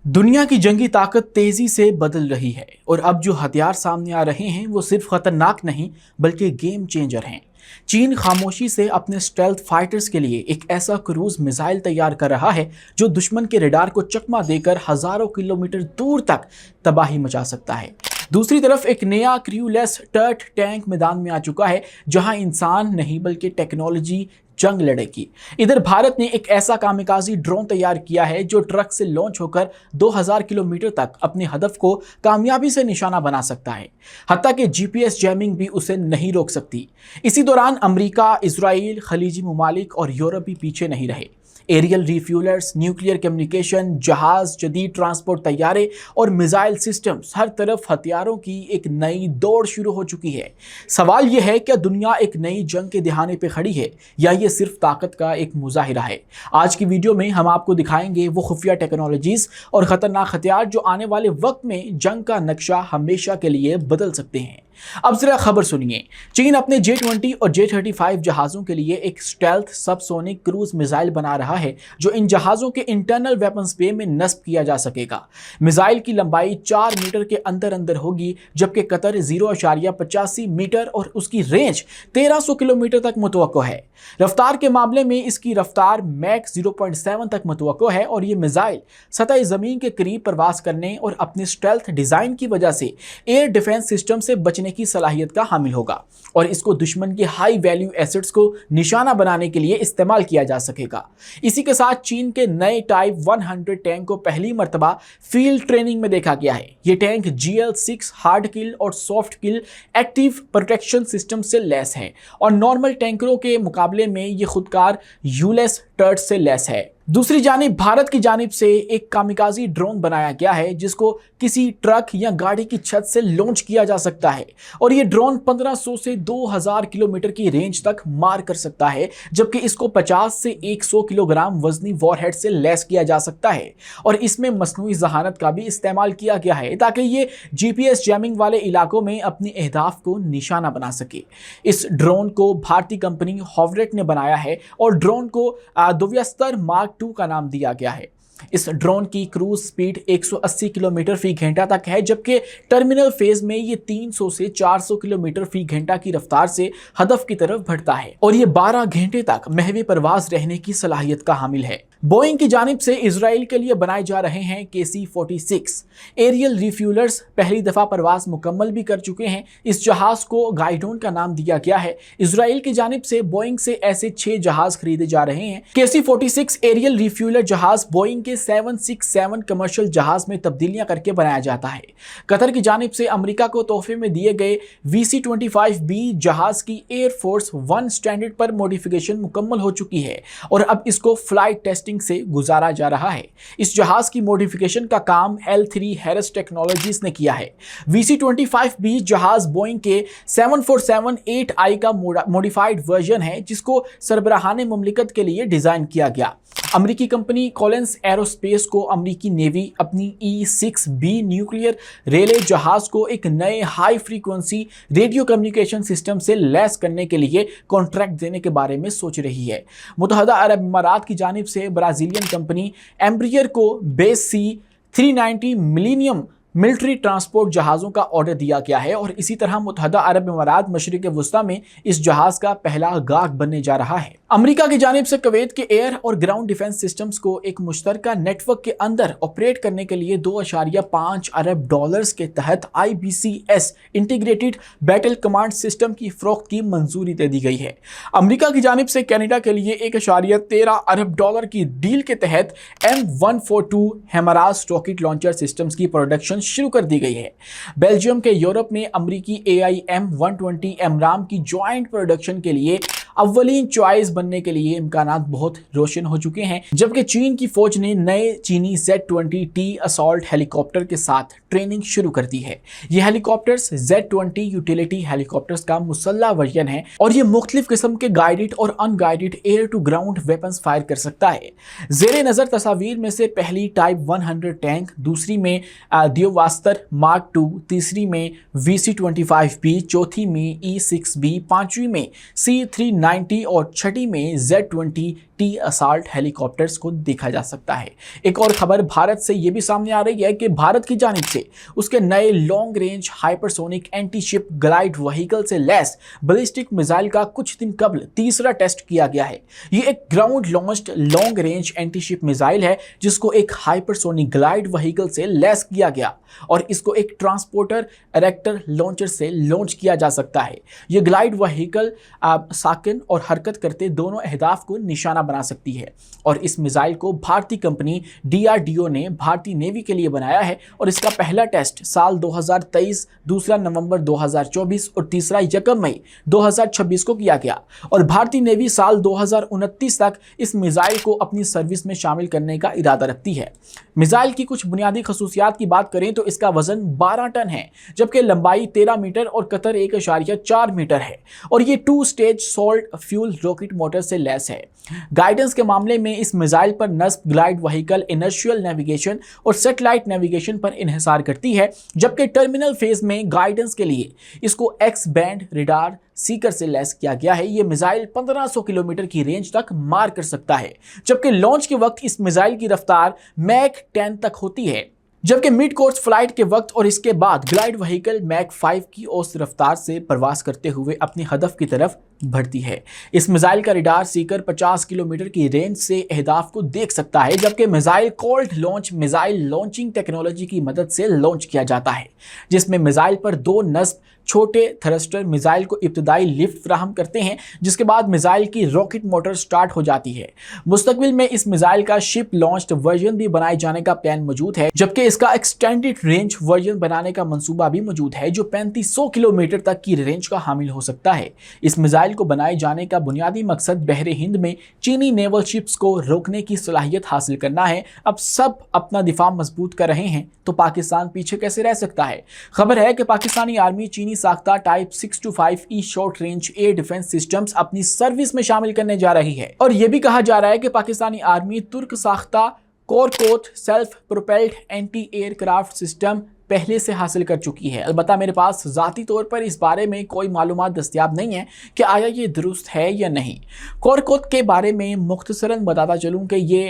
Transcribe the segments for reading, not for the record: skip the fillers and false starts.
दुनिया की जंगी ताकत तेजी से बदल रही है और अब जो हथियार सामने आ रहे हैं वो सिर्फ खतरनाक नहीं बल्कि गेम चेंजर हैं। चीन खामोशी से अपने स्टेल्थ फाइटर्स के लिए एक ऐसा क्रूज मिसाइल तैयार कर रहा है जो दुश्मन के रडार को चकमा देकर हजारों किलोमीटर दूर तक तबाही मचा सकता है। दूसरी तरफ एक नया क्रूलेस टर्ट टैंक मैदान में आ चुका है जहां इंसान नहीं बल्कि टेक्नोलॉजी जंग लड़ेगी। इधर भारत ने एक ऐसा कामिकाजी ड्रोन तैयार किया है जो ट्रक से लॉन्च होकर 2000 किलोमीटर तक अपने हदफ को कामयाबी से निशाना बना सकता है। हत्ता कि जीपीएस जैमिंग भी उसे नहीं रोक सकती। इसी दौरान अमेरिका, इजराइल, खलीजी ममालिक और यूरोप भी पीछे नहीं रहे। एरियल रिफ्यूलर्स, न्यूक्लियर कम्युनिकेशन, जहाज, जदीद ट्रांसपोर्ट तैयारे और मिसाइल सिस्टम्स, हर तरफ हथियारों की एक नई दौड़ शुरू हो चुकी है। सवाल यह है क्या दुनिया एक नई जंग के दहाने पे खड़ी है या ये सिर्फ ताकत का एक मुजाहिरा है। आज की वीडियो में हम आपको दिखाएंगे वो खुफिया टेक्नोलॉजीज और खतरनाक हथियार जो आने वाले वक्त में जंग का नक्शा हमेशा के लिए बदल सकते हैं। अब जरा खबर सुनिए। चीन अपने J-20 और J-35 जहाज़ों के लिए एक स्टेल्थ सबसोनिक क्रूज मिसाइल बना रहा है जो इन जहाज़ों के इंटरनल वेपन्स पे में नस्ब किया जा सकेगा। मिसाइल की लंबाई 4 मीटर के अंदर अंदर होगी जबकि कतर 0.85 मीटर और उसकी रेंज 1300 किलोमीटर तक मुतवक्को है। रफ्तार के मामले में इसकी रफ्तार मैक 0.7 तक मुतवक्को है और ये मिसाइल सतह ज़मीन के करीब प्रवास करने और अपने स्टेल्थ डिज़ाइन की वजह से एयर डिफेंस सिस्टम से बचने की सलाहियत का हामिल होगा और इसको दुश्मन के हाई वैल्यू एसेट्स को निशाना बनाने के लिए इस्तेमाल किया जा सकेगा। इसी के साथ चीन के नए टाइप 100 टैंक को पहली मर्तबा फील्ड ट्रेनिंग में देखा गया है। ये टैंक GL-6 हार्ड किल और सॉफ्ट किल एक्टिव प्रोटेक्शन सिस्टम से लैस है और नॉर्मल टैंकरों के मुकाबले में ये खुदकार यूलेस टर्ट से लैस है। दूसरी जानिब भारत की जानिब से एक कामिकाजी ड्रोन बनाया गया है जिसको किसी ट्रक या गाड़ी की छत से लॉन्च किया जा सकता है और ये ड्रोन 1500 से 2000 किलोमीटर की रेंज तक मार कर सकता है जबकि इसको 50 से 100 किलोग्राम वजनी वॉरहेड से लैस किया जा सकता है और इसमें मसनूई जहानत का भी इस्तेमाल किया गया है ताकि ये जीपीएस जैमिंग वाले इलाकों में अपनी अहदाफ को निशाना बना सके। इस ड्रोन को भारतीय कंपनी हॉवरेट ने बनाया है और ड्रोन को दोव्यस्तर मार्क 2 का नाम दिया गया है। इस ड्रोन की क्रूज स्पीड 180 किलोमीटर फी घंटा तक है जबकि टर्मिनल फेज में ये 300 से 400 किलोमीटर फी घंटा की रफ्तार से हदफ की तरफ बढ़ता है और ये 12 घंटे तक महवी परवाज रहने की सलाहियत का हामिल है। बोइंग की जानिब से इजराइल के लिए बनाए जा रहे हैं KC-46 एरियल रिफ्यूलर्स पहली दफा परवाज मुकम्मल भी कर चुके हैं। इस जहाज को गाइडोन का नाम दिया गया है। इजराइल की जानिब से बोइंग से ऐसे 6 जहाज खरीदे जा रहे हैं। KC-46 एरियल रिफ्यूलर जहाज बोइंग के 767 कमर्शियल जहाज में तब्दीलियां करके बनाया जाता है। कतर की जानिब से अमेरिका को तोहफे में दिए गए VC-25B जहाज की एयरफोर्स 1 स्टैंडर्ड पर मॉडिफिकेशन मुकम्मल हो चुकी है और अब इसको फ्लाइट टेस्टिंग से गुजारा जा रहा है। इस जहाज की मॉडिफिकेशन का काम L3 हैरिस टेक्नोलॉजीज ने किया है। VC-25B जहाज बोइंग के 747-8I का मॉडिफाइड वर्जन है जिसको सरबराहाने मुमलिकत के लिए डिजाइन किया गया। अमेरिकी कंपनी कॉलिंस एरोस्पेस को अमेरिकी नेवी अपनी E-6B न्यूक्लियर रेले जहाज को एक नए high frequency radio communication system से लैस करने के लिए कॉन्ट्रैक्ट देने के बारे में सोच रही है। मुत्तहदा अरब इमारात की जानिब से ब्राजीलियन कंपनी एम्ब्रियर को base C-390 millennium military transport जहाज़ों का ऑर्डर दिया गया है और इसी तरह मुत्तहदा अरब इमारात मशरिक वस्ता में इस जहाज़ का पहला गाहक बनने जा रहा है। अमेरिका की जानिब से कुवैत के एयर और ग्राउंड डिफेंस सिस्टम्स को एक मुश्तरका नेटवर्क के अंदर ऑपरेट करने के लिए 2.5 अरब डॉलर्स के तहत IBCS integrated battle command system की फरोख्त की मंजूरी दे दी गई है। अमेरिका की जानिब से कनाडा के लिए 1.13 अरब डॉलर की डील के तहत M142 Hemraj rocket launcher systems की प्रोडक्शन शुरू कर दी गई है। बेल्जियम के यूरोप में अमेरिकी AIM-120 एमराम की ज्वाइंट प्रोडक्शन के लिए अव्वलीन चॉइस बनने के लिए इम्कानात बहुत रोशन हो चुके हैं जबकि चीन की फौज ने नए चीनी Z-20T असॉल्ट हेलीकॉप्टर के साथ ट्रेनिंग शुरू कर दी है। ये हेलीकॉप्टर्स Z-20 यूटिलिटी हेलीकॉप्टर्स का मुसल्ला वर्जन है और ये मुख्तलिफ किस्म के गाइडेड और unguided air to ground weapons fire कर सकता है। जेर नज़र तस्वीर में से पहली टाइप 100 टैंक, दूसरी में दियोवास्तर मार्क 2, तीसरी में VC-25B, चौथी में E-6B, पांचवी में C-390 और छठी में Z-20 टी असाल्ट हेलीकॉप्टर्स को देखा जा सकता है। एक और खबर भारत से ये भी सामने आ रही है कि भारत की जानिब से उसके नए long range hypersonic anti ship glide vehicle से लैस बैलिस्टिक मिसाइल का कुछ दिन कबल तीसरा टेस्ट किया गया है। ये एक ground launched long range anti ship missile है जिसको एक हाइपरसोनिक ग्लाइड व्हीकल से लैस किया गया और इसको एक ट्रांसपोर्टर इरेक्टर लॉन्चर से लॉन्च किया जा सकता है। यह ग्लाइड व्हीकल साकिन और हरकत करते दोनों अहदाफ को निशाना बना सकती है और इस मिसाइल को भारतीय कंपनी DRDO ने भारतीय नेवी के लिए बनाया है और इसका पहला टेस्ट साल 2023, दूसरा नवंबर 2024 और तीसरा 1 मई 2026 को किया गया और भारतीय नेवी साल 2029 तक इस मिसाइल को अपनी सर्विस में शामिल करने का इरादा रखती है। मिसाइल की कुछ बुनियादी खसूसियात की बात करें तो इसका वजन 12 टन है जबकि लंबाई 13 मीटर और कतर 1.4 मीटर है और ये 2 stage salt fuel rocket motor से लैस है। गाइडेंस के मामले में इस मिसाइल पर नस्ब ग्लाइड व्हीकल इनर्शियल नेविगेशन और सैटेलाइट नेविगेशन पर इन्हिसार करती है जबकि टर्मिनल फेज में गाइडेंस के लिए इसको एक्स बैंड रडार सीकर से लैस किया गया है। यह मिसाइल 1500 किलोमीटर की रेंज तक मार कर सकता है जबकि लॉन्च के वक्त इस मिसाइल की रफ्तार मैक 10 तक होती है जबकि मिड कोर्स फ्लाइट के वक्त और इसके बाद ग्लाइड व्हीकल मैक 5 की औसत रफ्तार से प्रवास करते हुए अपनी हदफ की तरफ बढ़ती है। इस मिसाइल का रडार सीकर 50 किलोमीटर की रेंज से अहदाफ को देख सकता है जबकि missile cold launch missile launching technology की मदद से लॉन्च किया जाता है जिसमें मिसाइल पर 2 नस्ब छोटे थ्रस्टर मिसाइल को इब्तदाई लिफ्ट फ्राहम करते हैं जिसके बाद मिसाइल की रॉकेट मोटर स्टार्ट हो जाती है। मुस्तकबिल में इस मिसाइल का शिप लॉन्च्ड वर्जन भी बनाए जाने का प्लान मौजूद है जबकि इसका एक्सटेंडेड रेंज वर्जन बनाने का मंसूबा भी मौजूद है जो 3500 किलोमीटर तक की रेंज का हामिल हो सकता है। इस मिसाइल को बनाए जाने का बुनियादी मकसद बहरे हिंद में चीनी नेवल शिप्स को रोकने की सलाहियत हासिल करना है। अब सब अपना दिफा मजबूत कर रहे हैं तो पाकिस्तान पीछे कैसे रह सकता है। खबर है कि पाकिस्तानी आर्मी चीनी साख्ता type 625E short range air defence systems अपनी सर्विस में शामिल करने जा रही है और यह भी कहा जा रहा है कि पाकिस्तानी आर्मी तुर्क साख्ता Korkut self propelled anti aircraft system पहले से हासिल कर चुकी है। अलबत्ता मेरे पास ज़ाती तौर पर इस बारे में कोई मालूमात दस्तियाब नहीं है कि आया ये दुरुस्त है या नहीं। कोरकोट के बारे में मुख्तसरन बताता चलूँ कि ये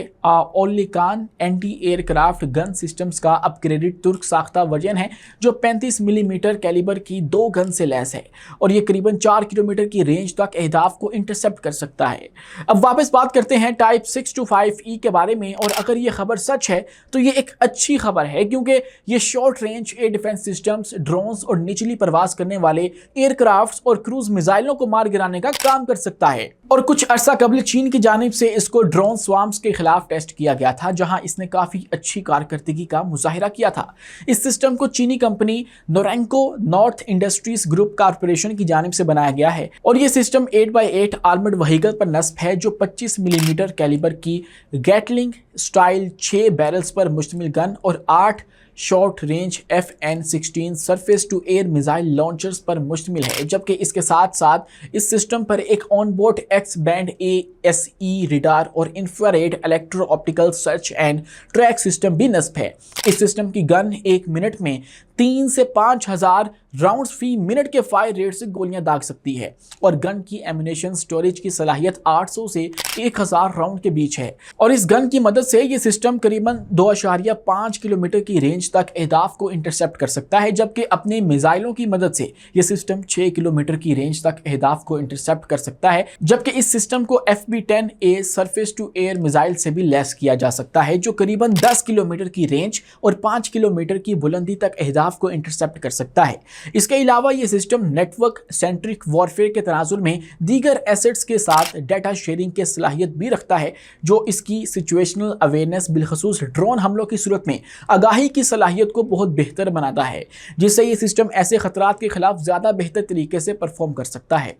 ओलिकान एंटी एयरक्राफ्ट गन सिस्टम्स का अपग्रेडेड तुर्क साख्ता वर्जन है जो 35 मिलीमीटर कैलिबर की 2 गन से लैस है और ये करीबन 4 किलोमीटर की रेंज तक अहदाफ को इंटरसेप्ट कर सकता है। अब वापस बात करते हैं टाइप 625E के बारे में और अगर ये खबर सच है तो ये एक अच्छी खबर है क्योंकि ये short range air defence systems drones और निचली प्रवास करने वाले एयरक्राफ्ट्स और क्रूज मिसाइलों को मार गिराने का काम कर सकता है। और कुछ अरसा कबल चीन की जानिब से इसको ड्रोन स्वाम्स के खिलाफ टेस्ट किया गया था जहां इसने काफी अच्छी कारकर्दगी का मुजाहिरा किया था। इस सिस्टम को चीनी company Norinco North Industries Group Corporation की जानिब से बनाया गया है और यह सिस्टम 8x8 आर्मर्ड व्हीकल पर नस्ब है जो 25 मिलीमीटर कैलिबर की गैटलिंग स्टाइल 6 बैरल्स पर मुश्तमिल गन और 8 short range FN-16 surface to air missile launchers पर मुश्तमिल है जबकि इसके साथ साथ इस सिस्टम पर एक onboard X band ASE radar और infrared electro optical search and track system भी नस्ब है। इस सिस्टम की गन 1 मिनट में 3 से 5,000 राउंड्स फी मिनट के फायर रेट से गोलियां दाग सकती है और गन की एम्यूनेशन स्टोरेज की सलाहियत 800 से 1000 राउंड के बीच है और इस गन की मदद से ये सिस्टम करीबन 2.5 किलोमीटर की रेंज तक अहदाफ को इंटरसेप्ट कर सकता है जबकि अपने मिसाइलों की मदद से ये सिस्टम 6 किलोमीटर की रेंज तक अहदाफ को इंटरसेप्ट कर सकता है जबकि इस सिस्टम को FB-10A surface to air missile से भी लैस किया जा सकता है जो करीबन 10 किलोमीटर की रेंज और 5 किलोमीटर की बुलंदी तक अहदाफ को इंटरसेप्ट कर सकता है। इसके अलावा यह सिस्टम नेटवर्क सेंट्रिक वॉरफेयर के तनाजुर में दीगर एसेट्स के साथ डाटा शेयरिंग की सलाहियत भी रखता है जो इसकी सिचुएशनल अवेयरनेस बिलखसूस ड्रोन हमलों की सूरत में आगाही की सलाहियत को बहुत बेहतर बनाता है जिससे यह सिस्टम ऐसे खतरात के खिलाफ ज़्यादा बेहतर तरीके से परफॉर्म कर सकता है।